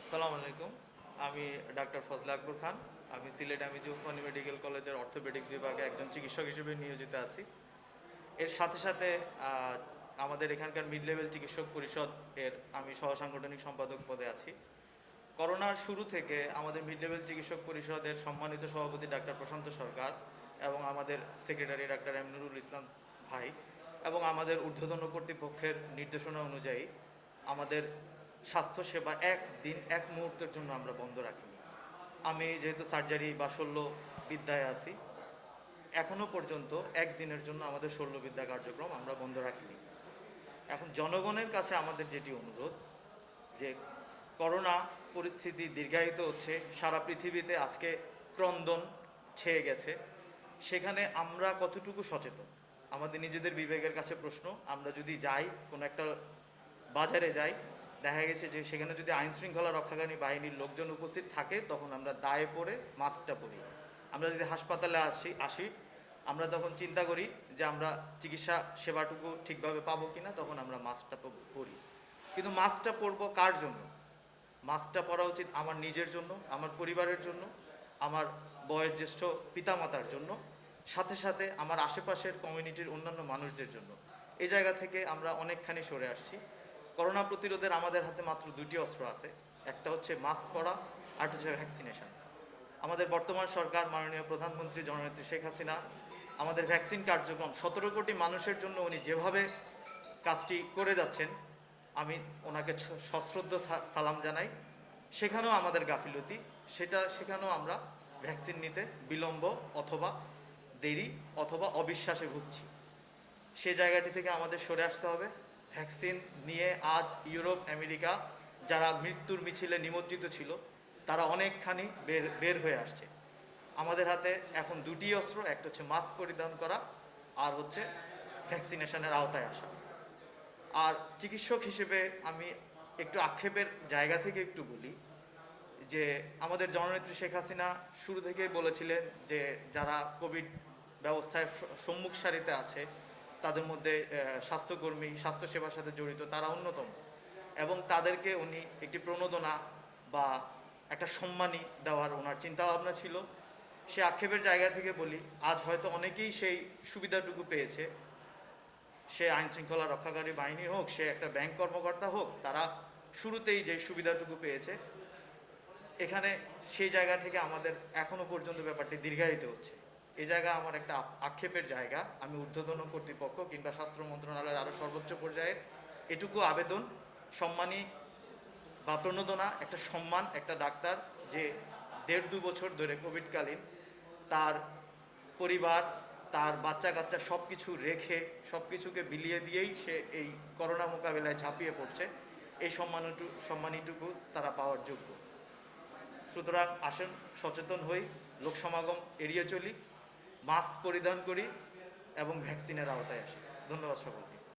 আসসালামু আলাইকুম। আমি ডাক্তার ফজলে আকবর খান। আমি সিলেট এম.এস.ক ওসমানী মেডিকেল কলেজের অর্থোপেডিক্স বিভাগে একজন চিকিৎসক হিসেবে নিয়োজিত আছি। এর সাথে সাথে আমাদের এখানকার মিড লেভেল চিকিৎসক পরিষদ এর আমি সহসাংগঠনিক সম্পাদক পদে আছি। করোনার শুরু থেকে আমাদের মিড লেভেল চিকিৎসক পরিষদের সম্মানিত সভাপতি ডাক্তার প্রশান্ত সরকার এবং আমাদের secretary doctor M Nurul Islam ভাই এবং আমাদের ঊর্ধ্বতন কর্তৃপক্ষের নির্দেশনা অনুযায়ী আমাদের স্বাস্থ্যসেবা একদিন এক মুহূর্তের জন্য আমরা বন্ধ রাখিনি। আমি যেহেতু সার্জারি বা শল্যবিদ্যায় আছি, এখনও পর্যন্ত একদিনের জন্য আমাদের শল্যবিদ্যা কার্যক্রম আমরা বন্ধ রাখিনি। এখন জনগণের কাছে আমাদের যেটি অনুরোধ, যে করোনা পরিস্থিতি দীর্ঘায়িত হচ্ছে, সারা পৃথিবীতে আজকে ক্রন্দন ছেয়ে গেছে, সেখানে আমরা কতটুকু সচেতন আমাদের নিজেদের বিবেকের কাছে প্রশ্ন। আমরা যদি যাই কোনো একটা বাজারে যাই, দেখা গেছে যে সেখানে যদি আইন শৃঙ্খলা রক্ষাকারী বাহিনীর লোকজন উপস্থিত থাকে, তখন আমরা দায়ে পরে মাস্কটা পরি। আমরা যদি হাসপাতালে আসি আমরা তখন চিন্তা করি যে আমরা চিকিৎসা সেবাটুকু ঠিকভাবে পাবো কিনা, তখন আমরা মাস্কটা পরি। কিন্তু মাস্কটা পরবো কার জন্য? মাস্কটা পরা উচিত আমার নিজের জন্য, আমার পরিবারের জন্য, আমার বয়োজ্যেষ্ঠ পিতামাতার জন্য, সাথে সাথে আমার আশেপাশের কমিউনিটির অন্যান্য মানুষদের জন্য। এই জায়গা থেকে আমরা অনেকখানি সরে আসছি। করোনা প্রতিরোধের আমাদের হাতে মাত্র দুটি অস্ত্র আছে, একটা হচ্ছে মাস্ক পরা, আর হচ্ছে ভ্যাকসিনেশন। আমাদের বর্তমান সরকার মাননীয় প্রধানমন্ত্রী জননেত্রী শেখ হাসিনা আমাদের ভ্যাকসিন কার্যক্রম 17 কোটি মানুষের জন্য উনি যেভাবে কাজটি করে যাচ্ছেন, আমি ওনাকে সশ্রদ্ধ সালাম জানাই। সেখানেও আমাদের গাফিলতি, সেখানেও আমরা ভ্যাকসিন নিতে বিলম্ব অথবা দেরি অথবা অবিশ্বাসে ভুগছি। সে জায়গাটি থেকে আমাদের সরে আসতে হবে। ভ্যাকসিন নিয়ে আজ ইউরোপ, আমেরিকা যারা মৃত্যুর মিছিলে নিমজ্জিত ছিল, তারা অনেকখানি বের হয়ে আসছে। আমাদের হাতে এখন দুটি অস্ত্র, একটা হচ্ছে মাস্ক পরিধান করা, আর হচ্ছে ভ্যাকসিনেশনের আওতায় আসা। আর চিকিৎসক হিসেবে আমি একটু আক্ষেপের জায়গা থেকে একটু বলি যে আমাদের জননেত্রী শেখ হাসিনা শুরু থেকেই বলেছিলেন যে যারা কোভিড ব্যবস্থায় সম্মুখ সারিতে আছে, তাদের মধ্যে স্বাস্থ্যকর্মী, স্বাস্থ্যসেবার সাথে জড়িত তারা অন্যতম, এবং তাদেরকে উনি একটি প্রণোদনা বা একটা সম্মানী দেওয়ার ওনার চিন্তাভাবনা ছিল। সে আক্ষেপের জায়গা থেকে বলি, আজ হয়তো অনেকেই সেই সুবিধাটুকু পেয়েছে। সে আইন শৃঙ্খলা রক্ষাকারী বাহিনী হোক, সে একটা ব্যাংক কর্মকর্তা হোক, তারা শুরুতেই যে সুবিধাটুকু পেয়েছে, এখানে সেই জায়গা থেকে আমাদের এখনও পর্যন্ত ব্যাপারটি দীর্ঘায়িত হচ্ছে। এই জায়গা আমার একটা আক্ষেপের জায়গা। আমি ঊর্ধ্বতন কর্তৃপক্ষ কিংবা স্বাস্থ্য মন্ত্রণালয়ের আরও সর্বোচ্চ পর্যায়ে এটুকু আবেদন, সম্মানী বা প্রণোদনা, একটা সম্মান, একটা ডাক্তার যে 1.5-2 বছর ধরে কোভিডকালীন তার পরিবার, তার বাচ্চা কাচ্চা সব কিছু রেখে, সব কিছুকে বিলিয়ে দিয়েই সে এই করোনা মোকাবিলায় ঝাঁপিয়ে পড়ছে, এই সম্মানীটুকু তারা পাওয়ার যোগ্য। সুতরাং আসেন সচেতন হই, লোক সমাগম এড়িয়ে চলি, মাস্ক পরিধান করি এবং ভ্যাকসিনের আওতায় আসি। ধন্যবাদ সকলকে।